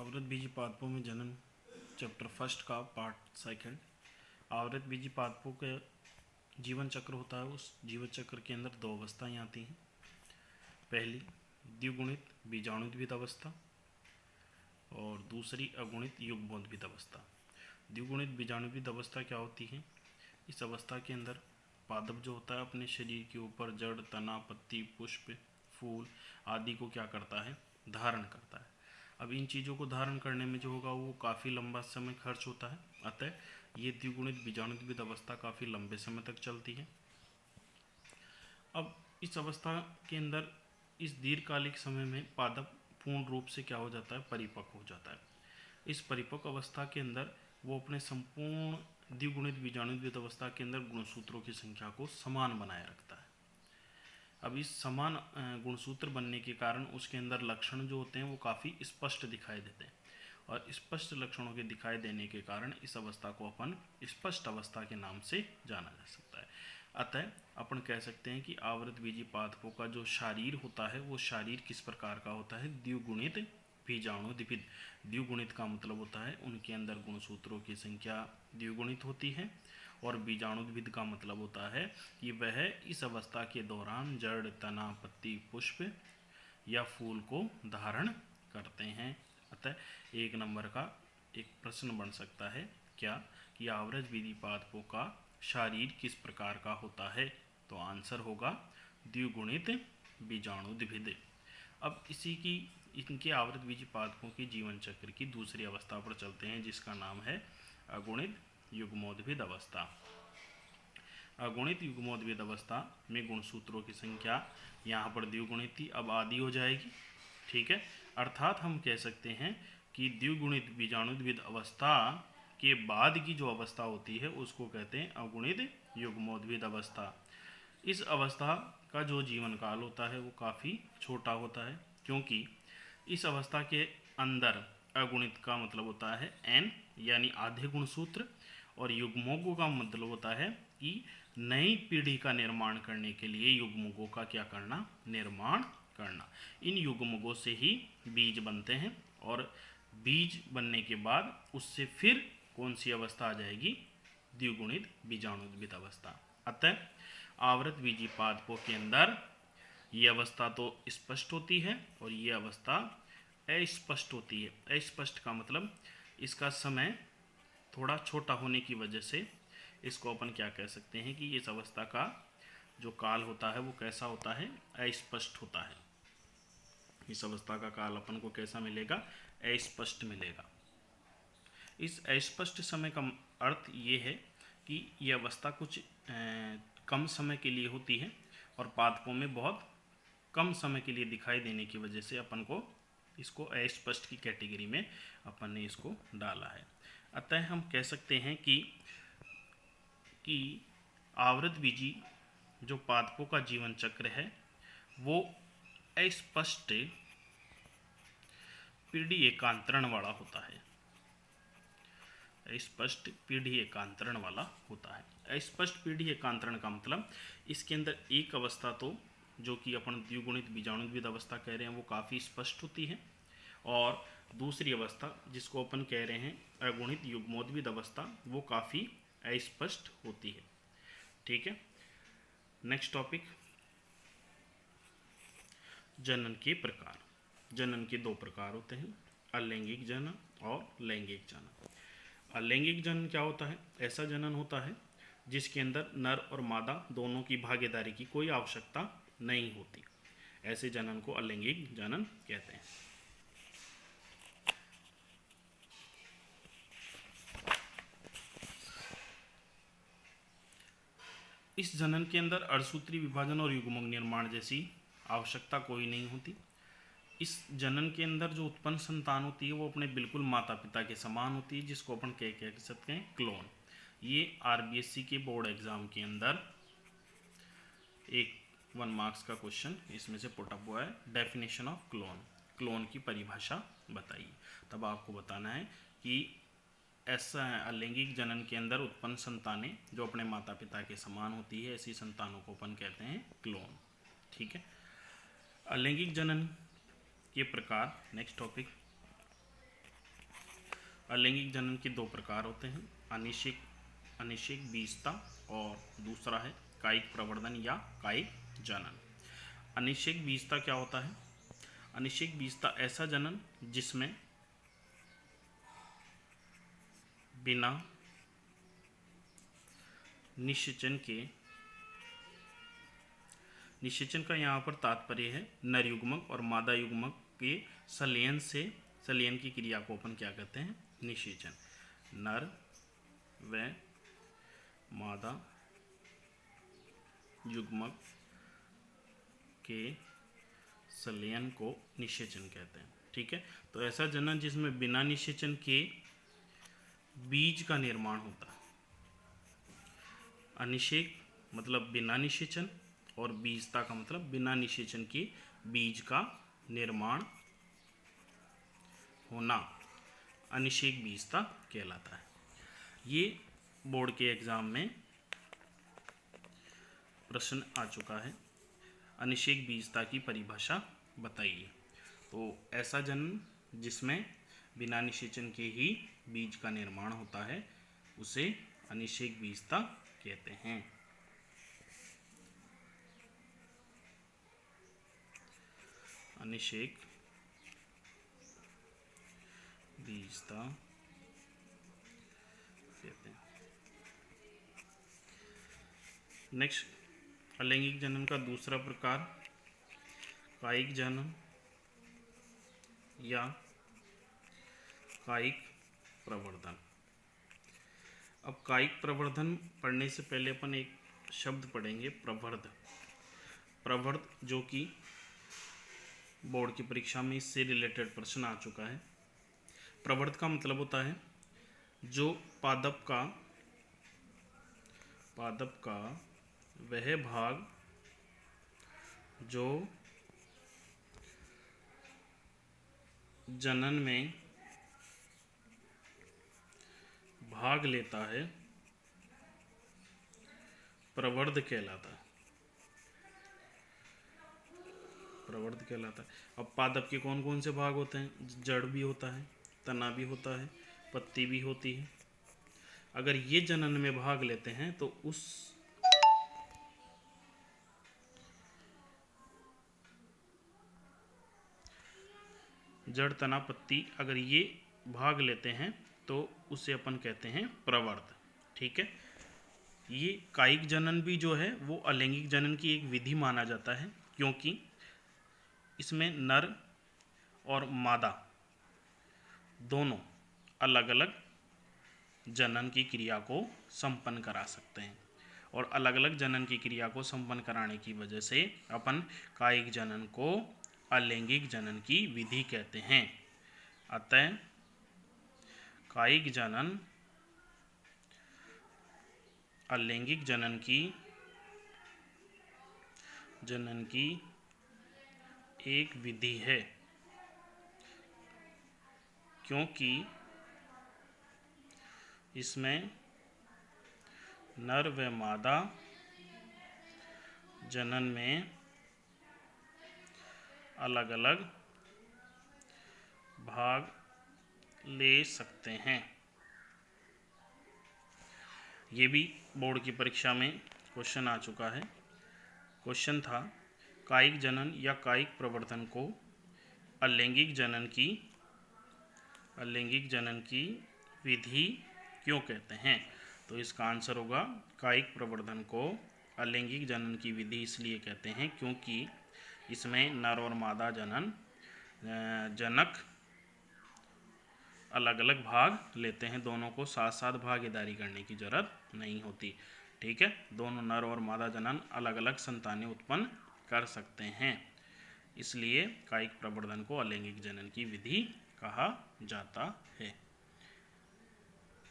आवृतबीजी पादपों में जनन चैप्टर फर्स्ट का पार्ट सेकंड। आवृतबीजी पादपों का जीवन चक्र होता है। उस जीवन चक्र के अंदर दो अवस्थाएं आती हैं। पहली द्विगुणित बीजाणुद्भिद अवस्था और दूसरी अगुणित युग्मोद्भिद अवस्था। द्विगुणित बीजाणुद्भिद अवस्था क्या होती है? इस अवस्था के अंदर पादप जो होता है अपने शरीर के ऊपर जड़, तना, पत्ती, पुष्प, फूल आदि को क्या करता है? धारण करता है। अब इन चीज़ों को धारण करने में जो होगा वो काफ़ी लंबा समय खर्च होता है। अतः ये द्विगुणित बीजाणुद्भिद अवस्था काफ़ी लंबे समय तक चलती है। अब इस अवस्था के अंदर इस दीर्घकालिक समय में पादप पूर्ण रूप से क्या हो जाता है? परिपक्व हो जाता है। इस परिपक्व अवस्था के अंदर वो अपने संपूर्ण द्विगुणित बीजाणुद्भिद अवस्था के अंदर गुणसूत्रों की संख्या को समान बनाए रखता है। अब इस समान गुणसूत्र बनने के कारण उसके अंदर लक्षण जो होते हैं वो काफ़ी स्पष्ट दिखाई देते हैं और स्पष्ट लक्षणों के दिखाई देने के कारण इस अवस्था को अपन स्पष्ट अवस्था के नाम से जाना जा सकता है। अतः अपन कह सकते हैं कि आवृतबीजी पादपों का जो शारीर होता है वो शारीर किस प्रकार का होता है? द्विगुणित बीजाणुद्भिद। द्विगुणित का मतलब होता है उनके अंदर गुणसूत्रों की संख्या द्विगुणित होती है और बीजाणुद्भिद का मतलब होता है कि वह इस अवस्था के दौरान जड़, तना, पत्ती, पुष्प या फूल को धारण करते हैं। अतः एक नंबर का एक प्रश्न बन सकता है क्या कि आवृतबीजी पादपों का शारीर किस प्रकार का होता है? तो आंसर होगा द्विगुणित बीजाणुद्भिद। अब इनके आवृतबीजी पादपों के जीवन चक्र की दूसरी अवस्था पर चलते हैं जिसका नाम है अगुणित युग्मोद्भिद अवस्था। अगुणित युग्मोद्भिद अवस्था में गुणसूत्रों की संख्या यहाँ पर द्विगुणित थी, अब आधी हो जाएगी। ठीक है, अर्थात हम कह सकते हैं कि द्विगुणित बीजाणुद्भिद अवस्था के बाद की जो अवस्था होती है उसको कहते हैं अगुणित युग्मोद्भिद अवस्था। इस अवस्था का जो जीवन काल होता है वो काफ़ी छोटा होता है क्योंकि इस अवस्था के अंदर अगुणित का मतलब होता है n यानी आधे गुणसूत्र और युग्मोगों का मतलब होता है कि नई पीढ़ी का निर्माण करने के लिए युग्मोगों का क्या करना? निर्माण करना। इन युग्मोगों से ही बीज बनते हैं और बीज बनने के बाद उससे फिर कौन सी अवस्था आ जाएगी? द्विगुणित बीजाणुद्भिद अवस्था। अतः आवृतबीजी पादपों के अंदर ये अवस्था तो स्पष्ट होती है और ये अवस्था अस्पष्ट होती है। अस्पष्ट का मतलब इसका समय थोड़ा छोटा होने की वजह से इसको अपन क्या कह सकते हैं कि इस अवस्था का जो काल होता है वो कैसा होता है? अस्पष्ट होता है। इस अवस्था का काल अपन को कैसा मिलेगा? अस्पष्ट मिलेगा। इस अस्पष्ट समय का अर्थ ये है कि ये अवस्था कुछ कम समय के लिए होती है और पादपों में बहुत कम समय के लिए दिखाई देने की वजह से अपन को इसको अस्पष्ट की कैटेगरी में अपन ने इसको डाला है। अतः हम कह सकते हैं कि आवृतबीजी जो पादपों का जीवन चक्र है वो अस्पष्ट पीढ़ी एकांतरण वाला होता है। स्पष्ट पीढ़ी एकांतरण वाला होता है। स्पष्ट पीढ़ी एकांतरण का मतलब इसके अंदर एक अवस्था तो जो कि अपन द्विगुणित बीजाणुद्भिद अवस्था कह रहे हैं वो काफ़ी स्पष्ट होती है और दूसरी अवस्था जिसको अपन कह रहे हैं अगुणित युग्मोद्भिद अवस्था वो काफ़ी अस्पष्ट होती है। ठीक है, नेक्स्ट टॉपिक जनन के प्रकार। जनन के दो प्रकार होते हैं, अलैंगिक जनन और लैंगिक जनन। अलैंगिक जनन क्या होता है? ऐसा जनन होता है जिसके अंदर नर और मादा दोनों की भागीदारी की कोई आवश्यकता नहीं होती। ऐसे जनन को अलैंगिक जनन कहते हैं। इस जनन के अंदर अर्धसूत्री विभाजन और युग्मक निर्माण जैसी आवश्यकता कोई नहीं होती। इस जनन के अंदर जो उत्पन्न संतान होती है वो अपने बिल्कुल माता पिता के समान होती है जिसको अपन कह सकते हैं क्लोन। ये आरबीएससी के बोर्ड एग्जाम के अंदर एक 1 मार्क्स का क्वेश्चन इसमें से पुट अप हुआ है। डेफिनेशन ऑफ क्लोन, क्लोन की परिभाषा बताइए। तब आपको बताना है कि ऐसा अलैंगिक जनन के अंदर उत्पन्न संतानें जो अपने माता पिता के समान होती है ऐसी संतानों को अपन कहते हैं क्लोन। ठीक है, अलैंगिक जनन के प्रकार। नेक्स्ट टॉपिक अलैंगिक जनन के दो प्रकार होते हैं, अनिषेक बीजता और दूसरा है कायिक प्रवर्धन या कायिक जनन। अनिषेक बीजता क्या होता है? अनिषेक बीजता ऐसा जनन जिसमें बिना निषेचन का यहाँ पर तात्पर्य है नर युग्मक और मादा युग्मक के संलयन की क्रिया को अपन क्या कहते हैं? निषेचन। नर व मादा युग्मक के संलयन को निषेचन कहते हैं। ठीक है, तो ऐसा जनन जिसमें बिना निषेचन के बीज का निर्माण होता है। अनिषेक मतलब बिना निषेचन और बीजता का मतलब बिना निषेचन के बीज का निर्माण होना अनिषेक बीजता कहलाता है। ये बोर्ड के एग्जाम में प्रश्न आ चुका है। अनिषेक बीजता की परिभाषा बताइए। तो ऐसा जनन जिसमें बिना निषेचन के ही बीज का निर्माण होता है उसे अनिषेक बीजता कहते हैं। अनिषेक बीजता कहते हैं। नेक्स्ट, अलैंगिक जनन का दूसरा प्रकार कायिक जनन या कायिक प्रवर्धन। अब कायिक प्रवर्धन पढ़ने से पहले अपन एक शब्द पढ़ेंगे, प्रवर्ध। प्रवर्ध जो कि बोर्ड की परीक्षा में इससे रिलेटेड प्रश्न आ चुका है। प्रवर्ध का मतलब होता है जो पादप का वह भाग जो जनन में भाग लेता है प्रवर्ध कहलाता है। प्रवर्ध कहलाता है। अब पादप के कौन कौन से भाग होते हैं? जड़ भी होता है, तना भी होता है, पत्ती भी होती है। अगर ये जनन में भाग लेते हैं तो उस जड़, तना, पत्ती अगर ये भाग लेते हैं तो उसे अपन कहते हैं प्रवर्ध। ठीक है, ये कायिक जनन भी जो है वो अलैंगिक जनन की एक विधि माना जाता है, क्योंकि इसमें नर और मादा दोनों अलग अलग जनन की क्रिया को संपन्न करा सकते हैं, और अलग अलग जनन की क्रिया को संपन्न कराने की वजह से अपन कायिक जनन को अलैंगिक जनन की विधि कहते हैं। अतः कायिक जनन अलैंगिक जनन की एक विधि है, क्योंकि इसमें नर व मादा जनन में अलग अलग भाग ले सकते हैं। ये भी बोर्ड की परीक्षा में क्वेश्चन आ चुका है। क्वेश्चन था कायिक जनन या कायिक प्रवर्धन को अलैंगिक जनन की विधि क्यों कहते हैं? तो इसका आंसर होगा कायिक प्रवर्धन को अलैंगिक जनन की विधि इसलिए कहते हैं क्योंकि इसमें नर और मादा जनक अलग अलग भाग लेते हैं। दोनों को साथ साथ भागीदारी करने की जरूरत नहीं होती। ठीक है, दोनों नर और मादा जनन अलग अलग संतानें उत्पन्न कर सकते हैं, इसलिए कायिक प्रवर्धन को अलैंगिक जनन की विधि कहा जाता है।